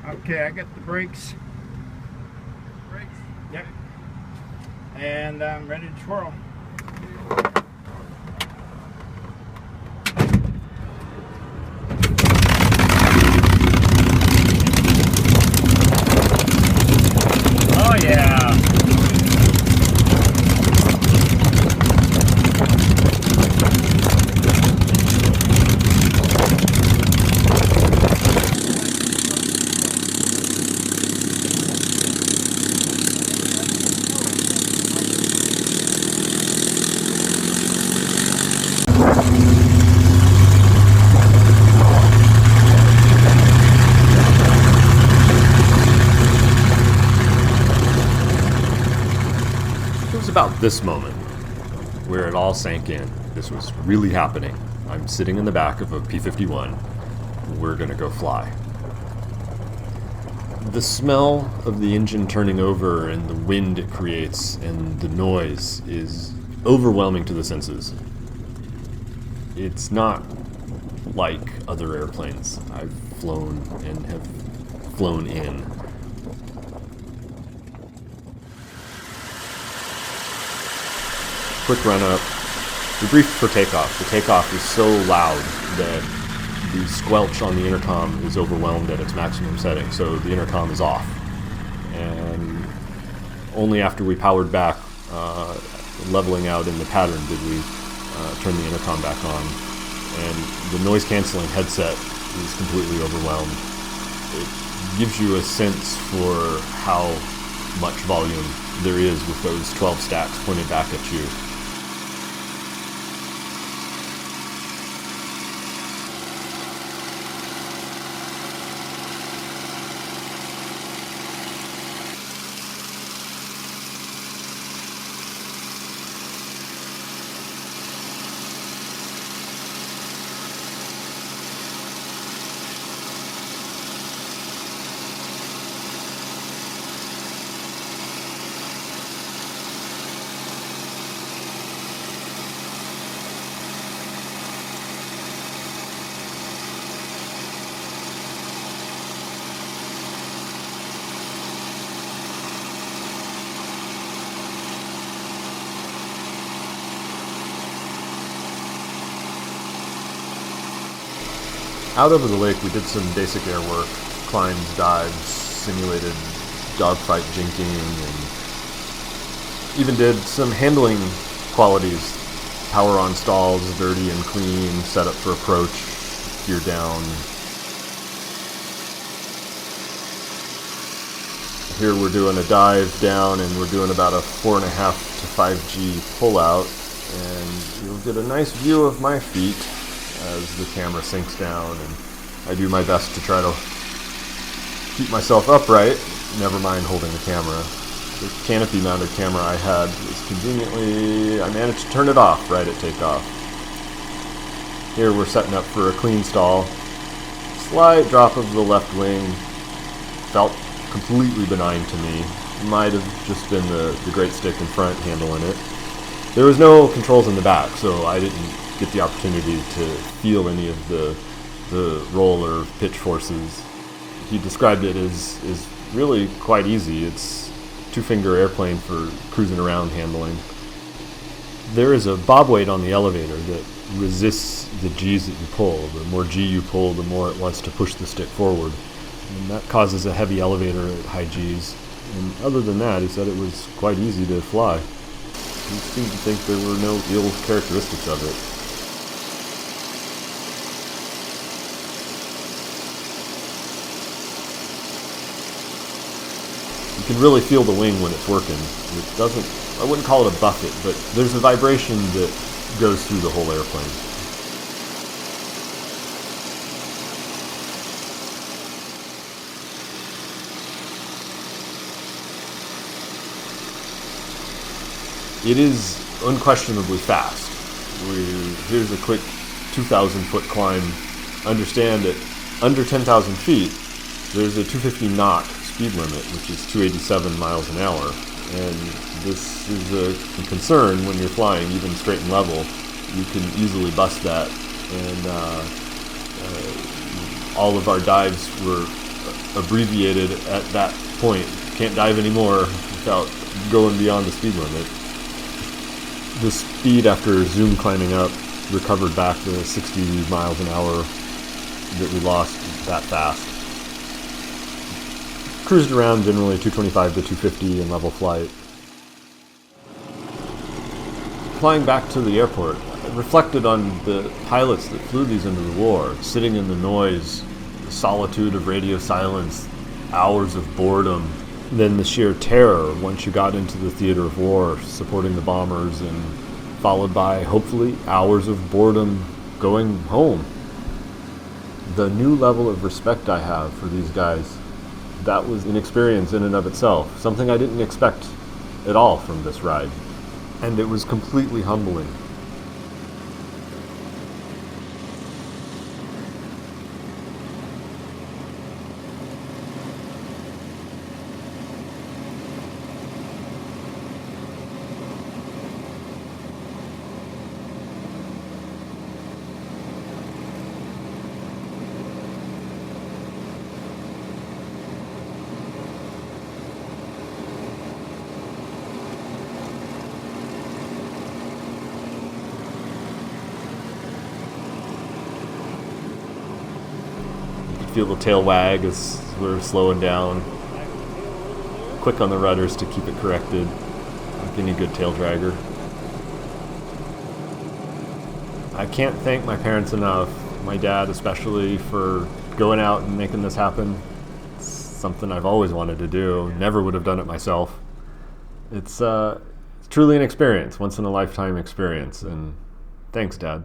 Okay, I got the brakes. Brakes? Yep. And I'm ready to twirl. Oh yeah. It was about this moment where it all sank in. This was really happening. I'm sitting in the back of a P-51. We're gonna go fly. The smell of the engine turning over and the wind it creates and the noise is overwhelming to the senses. It's not like other airplanes I've flown and have flown in. Quick run up. We briefed for takeoff. The takeoff is so loud that the squelch on the intercom is overwhelmed at its maximum setting, so the intercom is off. And only after we powered back, leveling out in the pattern, did we turn the intercom back on. And the noise-canceling headset is completely overwhelmed. It gives you a sense for how much volume there is with those 12 stacks pointed back at you. Out over the lake, we did some basic air work, climbs, dives, simulated dogfight jinking, and even did some handling qualities. Power on stalls, dirty and clean, set up for approach, gear down. Here we're doing a dive down, and we're doing about a 4.5 to 5G pullout, and you'll get a nice view of my feet as the camera sinks down, and I do my best to try to keep myself upright, never mind holding the camera. The canopy mounted camera I had was conveniently, I managed to turn it off right at takeoff. Here we're setting up for a clean stall. Slight drop of the left wing, felt completely benign to me. Might have just been the great stick in front handling it. There was no controls in the back, so I didn't get the opportunity to feel any of the roll or pitch forces. He described it as really quite easy. It's two-finger airplane for cruising around handling. There is a bob weight on the elevator that resists the G's that you pull. The more G you pull, the more it wants to push the stick forward. And that causes a heavy elevator at high G's. And other than that, he said it was quite easy to fly. He seemed to think there were no ill characteristics of it. You can really feel the wing when it's working. It doesn't, I wouldn't call it a buffet, but there's a vibration that goes through the whole airplane. It is unquestionably fast. Here's a quick 2,000-foot climb. Understand that under 10,000 feet, there's a 250 knot speed limit, which is 287 miles an hour. And this is a concern when you're flying, even straight and level. You can easily bust that. And all of our dives were abbreviated at that point. Can't dive anymore without going beyond the speed limit. The speed after zoom climbing up recovered back the 60 miles an hour that we lost that fast. Cruised around generally 225 to 250 in level flight. Flying back to the airport, I reflected on the pilots that flew these into the war, sitting in the noise, the solitude of radio silence, hours of boredom, then the sheer terror once you got into the theater of war, supporting the bombers, and followed by, hopefully, hours of boredom going home. The new level of respect I have for these guys, that was an experience in and of itself, something I didn't expect at all from this ride. And it was completely humbling. Feel the tail wag as we're slowing down. Quick on the rudders to keep it corrected, like any good tail dragger. I can't thank my parents enough, my dad especially, for going out and making this happen. It's something I've always wanted to do, never would have done it myself. It's truly an experience, once in a lifetime experience, and thanks, Dad.